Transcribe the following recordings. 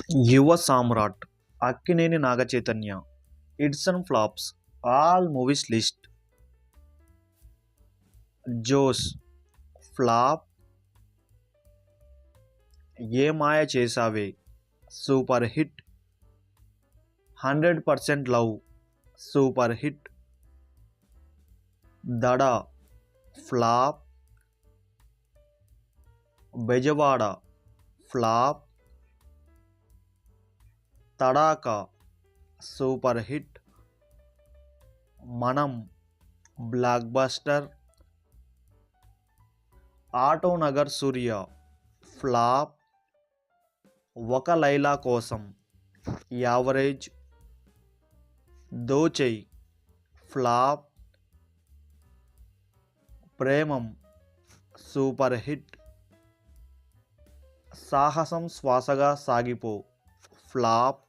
యువ Samrat Akkineni Naga Chaitanya hits and flops all movies list. Josh flop. Ye Maaya Chesave super hit. 100% love super hit. Dhada flop. Bezawada flop. Tadakha super hit. Manam blockbuster. Autonagar Surya flop. Oka Laila Kosam average. Dochay flop. Premam super hit. Saahasam Swaasaga సాగిపో flop.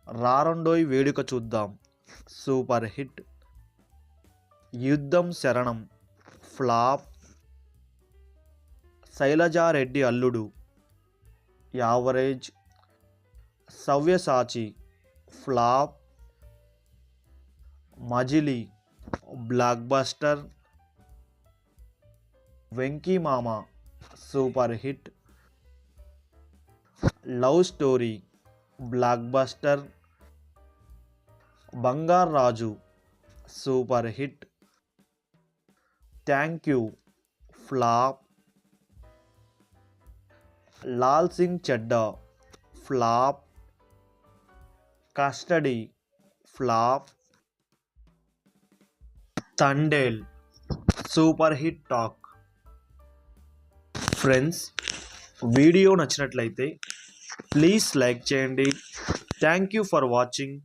రారండోయ్ వేడుక చూద్దాం super hit. యుద్ధం శరణం flop. Shailaja Reddy Alludu average. Savyasachi flop. Majili blockbuster. Venky Mama super hit. Love story blockbuster. Bangarraju super hit. Thank you flop. Laal Singh Chaddha flop. Custody flop. Thandel super hit talk. Friends, video నచ్చినట్లయితే please like చేయండి. Thank you for watching.